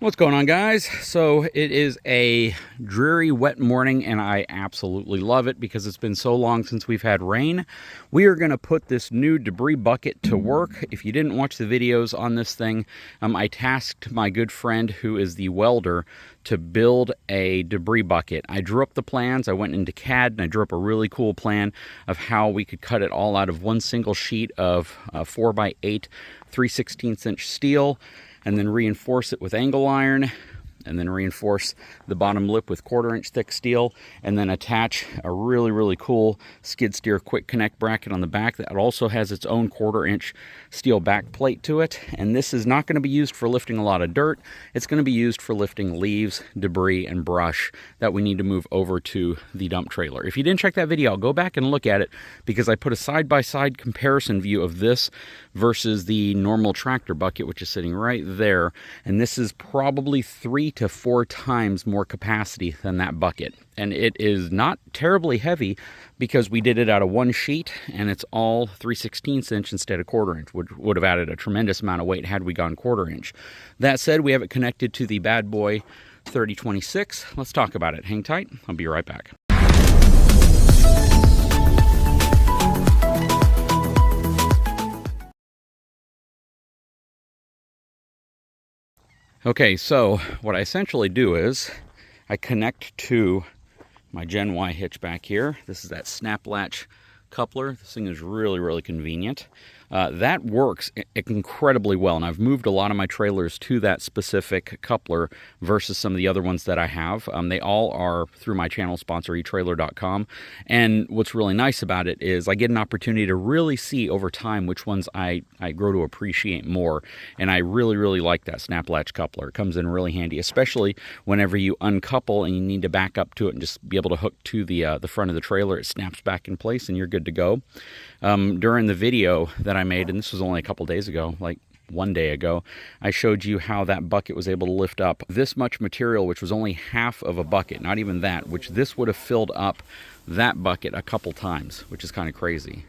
What's going on, guys? So it is a dreary, wet morning, and I absolutely love it because it's been so long since we've had rain. We are going to put this new debris bucket to work. If you didn't watch the videos on this thing, I tasked my good friend who is the welder to build a debris bucket. I drew up the plans. I went into CAD and I drew up a really cool plan of how we could cut it all out of one single sheet of 4x8 3/16 inch steel, and then reinforce it with angle iron, and then reinforce the bottom lip with 1/4 inch thick steel, and then attach a really cool skid steer quick connect bracket on the back that also has its own 1/4 inch steel back plate to it. And this is not going to be used for lifting a lot of dirt. It's going to be used for lifting leaves, debris, and brush that we need to move over to the dump trailer. If you didn't check that video, I'll go back and look at it because I put a side-by-side comparison view of this versus the normal tractor bucket, which is sitting right there. And this is probably 3 to 4 times more capacity than that bucket. And it is not terribly heavy because we did it out of one sheet and it's all 3/16 inch instead of 1/4 inch, which would have added a tremendous amount of weight had we gone 1/4 inch. That said, we have it connected to the bad boy 3026. Let's talk about it. Hang tight. I'll be right back. Okay, so what I essentially do is I connect to my Gen Y hitch back here. This is that snap latch coupler. This thing is really convenient. That works incredibly well, and I've moved a lot of my trailers to that specific coupler versus some of the other ones that I have. They all are through my channel sponsor, eTrailer.com, and what's really nice about it is I get an opportunity to really see over time which ones I grow to appreciate more, and I really like that snap latch coupler. It comes in really handy, especially whenever you uncouple and you need to back up to it and just be able to hook to the front of the trailer. It snaps back in place and you're good to go. During the video that I made, and this was only a couple days ago, like one day ago, I showed you how that bucket was able to lift up this much material, which was only half of a bucket, not even that, which this would have filled up that bucket a couple times, which is kind of crazy.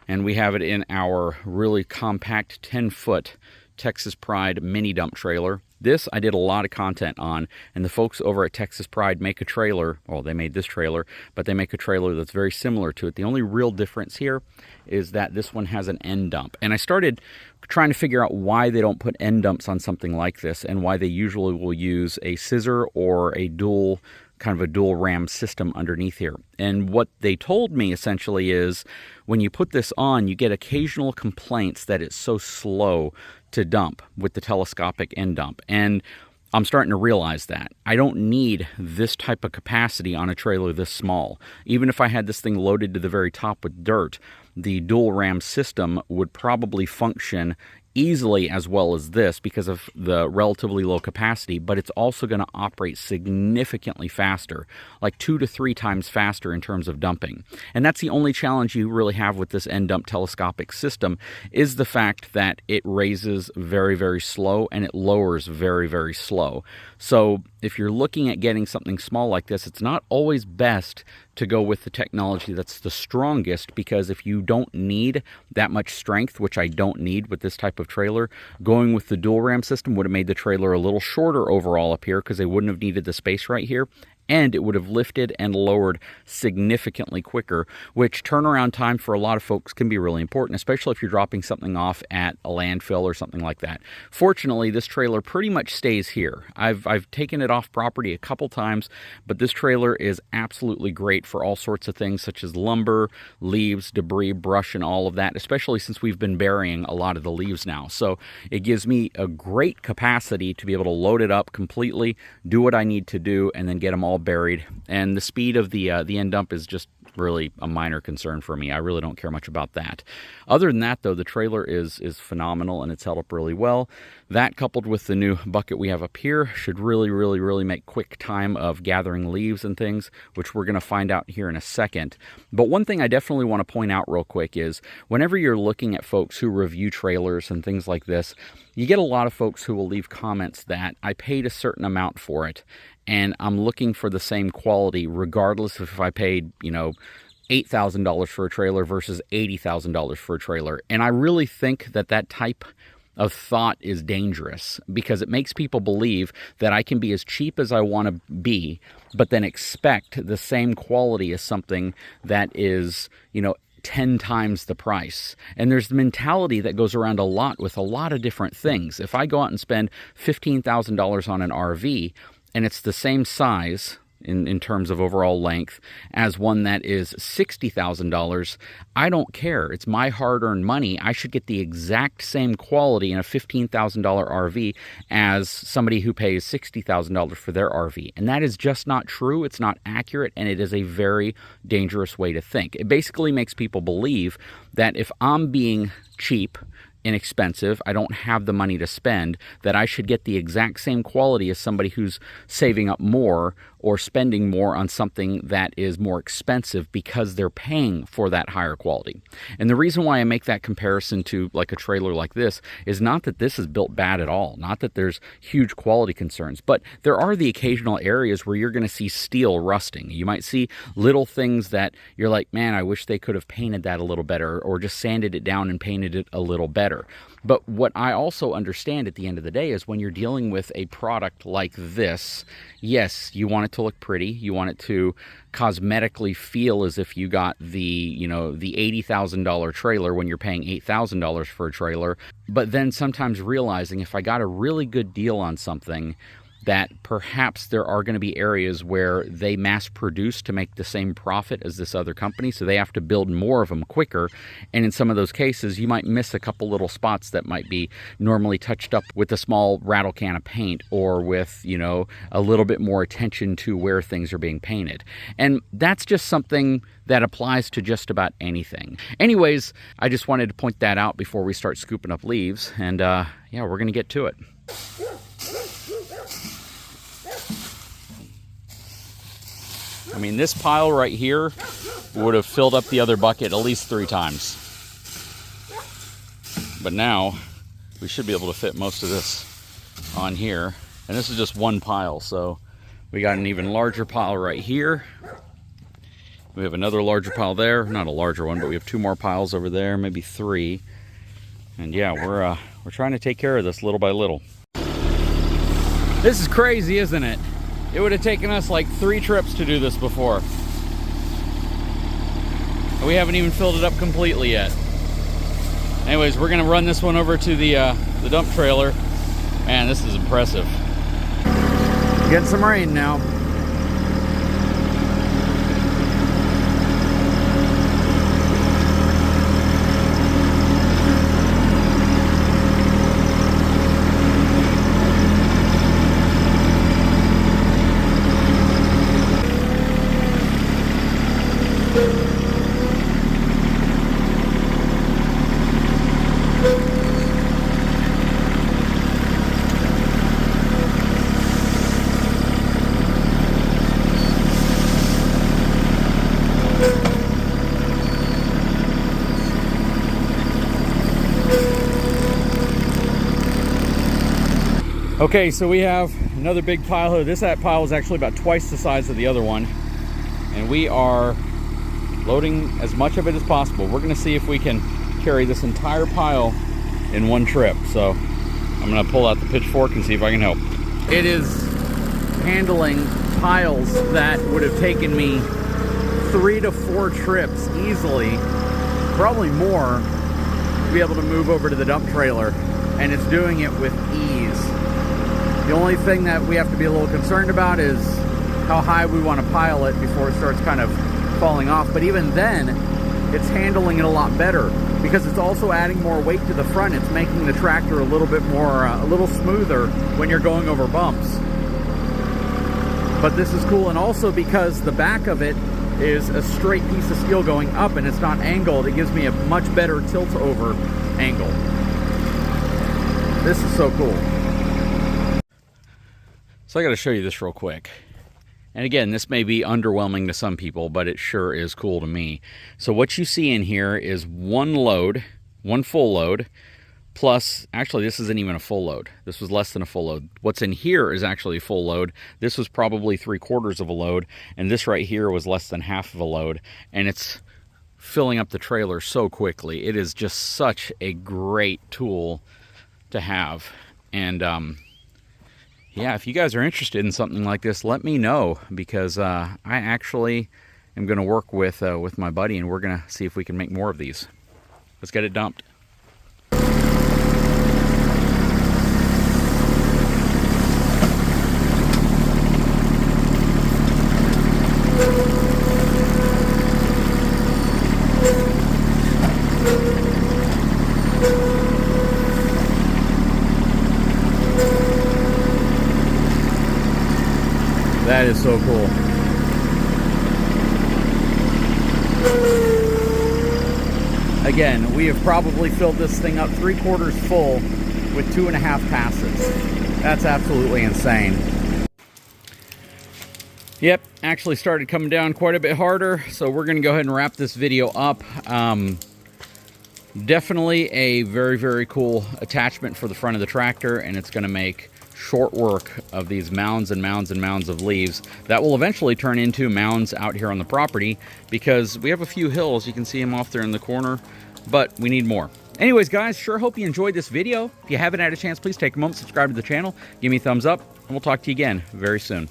And we have it in our really compact 10-foot Texas Pride mini dump trailer. This I did a lot of content on, and the folks over at Texas Pride make a trailer. Well, they made this trailer, but they make a trailer that's very similar to it. The only real difference here is that this one has an end dump. And I started trying to figure out why they don't put end dumps on something like this and why they usually will use a scissor or a dual ram system underneath here. And what they told me essentially is when you put this on, you get occasional complaints that it's so slow to dump with the telescopic end dump. And I'm starting to realize that I don't need this type of capacity on a trailer this small. Even if I had this thing loaded to the very top with dirt, the dual ram system would probably function easily as well as this because of the relatively low capacity, but it's also going to operate significantly faster, like 2 to 3 times faster in terms of dumping. And that's the only challenge you really have with this end dump telescopic system is the fact that it raises very slow and it lowers very slow. So if you're looking at getting something small like this, it's not always best to go with the technology that's the strongest, because if you don't need that much strength, which I don't need with this type of trailer, going with the dual ram system would have made the trailer a little shorter overall up here because they wouldn't have needed the space right here, and it would have lifted and lowered significantly quicker, which turnaround time for a lot of folks can be really important, especially if you're dropping something off at a landfill or something like that. Fortunately, this trailer pretty much stays here. I've taken it off property a couple times, but this trailer is absolutely great for all sorts of things such as lumber, leaves, debris, brush, and all of that, especially since we've been burying a lot of the leaves now. So it gives me a great capacity to be able to load it up completely, do what I need to do, and then get them all buried. And the speed of the end dump is just really a minor concern for me. I really don't care much about that. Other than that, though, the trailer is phenomenal and it's held up really well. That, coupled with the new bucket we have up here, should really make quick time of gathering leaves and things, which we're going to find out here in a second. But one thing I definitely want to point out real quick is whenever you're looking at folks who review trailers and things like this, you get a lot of folks who will leave comments that I paid a certain amount for it and I'm looking for the same quality regardless of if I paid, $8,000 for a trailer versus $80,000 for a trailer. And I really think that type of thought is dangerous, because it makes people believe that I can be as cheap as I want to be, but then expect the same quality as something that is, 10 times the price. And there's the mentality that goes around a lot with a lot of different things. If I go out and spend $15,000 on an RV and it's the same size in terms of overall length as one that is $60,000, I don't care. It's my hard-earned money. I should get the exact same quality in a $15,000 RV as somebody who pays $60,000 for their RV. And that is just not true. It's not accurate, and it is a very dangerous way to think. It basically makes people believe that if I'm being cheap, inexpensive, I don't have the money to spend, that I should get the exact same quality as somebody who's saving up more or spending more on something that is more expensive because they're paying for that higher quality. And the reason why I make that comparison to like a trailer like this is not that this is built bad at all, not that there's huge quality concerns, but there are the occasional areas where you're going to see steel rusting. You might see little things that you're like, man, I wish they could have painted that a little better, or just sanded it down and painted it a little better. But what I also understand at the end of the day is when you're dealing with a product like this, yes, you want it to look pretty. You want it to cosmetically feel as if you got the $80,000 trailer when you're paying $8,000 for a trailer. But then sometimes realizing if I got a really good deal on something, that perhaps there are going to be areas where they mass produce to make the same profit as this other company, so they have to build more of them quicker. And in some of those cases, you might miss a couple little spots that might be normally touched up with a small rattle can of paint, or with, a little bit more attention to where things are being painted. And that's just something that applies to just about anything. Anyways, I just wanted to point that out before we start scooping up leaves. And yeah, we're going to get to it. I mean, this pile right here would have filled up the other bucket at least 3 times. But now, we should be able to fit most of this on here. And this is just one pile, so we got an even larger pile right here. We have another larger pile there. Not a larger one, but we have 2 more piles over there, maybe 3. And yeah, we're trying to take care of this little by little. This is crazy, isn't it? It would have taken us like 3 trips to do this before. And we haven't even filled it up completely yet. Anyways, we're gonna run this one over to the dump trailer. Man, this is impressive. Getting some rain now. Okay, so we have another big pile here. This pile is actually about twice the size of the other one. And we are loading as much of it as possible. We're gonna see if we can carry this entire pile in one trip. So I'm gonna pull out the pitchfork and see if I can help. It is handling piles that would have taken me 3 to 4 trips easily, probably more, to be able to move over to the dump trailer. And it's doing it with ease. The only thing that we have to be a little concerned about is how high we want to pile it before it starts kind of falling off. But even then, it's handling it a lot better because it's also adding more weight to the front. It's making the tractor a little bit more, a little smoother when you're going over bumps. But this is cool, and also because the back of it is a straight piece of steel going up and it's not angled, it gives me a much better tilt over angle. This is so cool. So I got to show you this real quick. And again, this may be underwhelming to some people, but it sure is cool to me. So what you see in here is one load, one full load, plus, actually this isn't even a full load. This was less than a full load. What's in here is actually a full load. This was probably 3/4 of a load, and this right here was less than half of a load. And it's filling up the trailer so quickly. It is just such a great tool to have. And yeah, if you guys are interested in something like this, let me know, because I actually am going to work with my buddy, and we're going to see if we can make more of these. Let's get it dumped. That is so cool. Again, we have probably filled this thing up 3/4 full with 2.5 passes. That's absolutely insane. Yep, actually started coming down quite a bit harder, so we're going to go ahead and wrap this video up. Definitely a very, very cool attachment for the front of the tractor, and it's going to make short work of these mounds and mounds and mounds of leaves that will eventually turn into mounds out here on the property, because we have a few hills. You can see them off there in the corner, but we need more. Anyways, guys, sure hope you enjoyed this video. If you haven't had a chance, please take a moment, subscribe to the channel, give me a thumbs up, and we'll talk to you again very soon.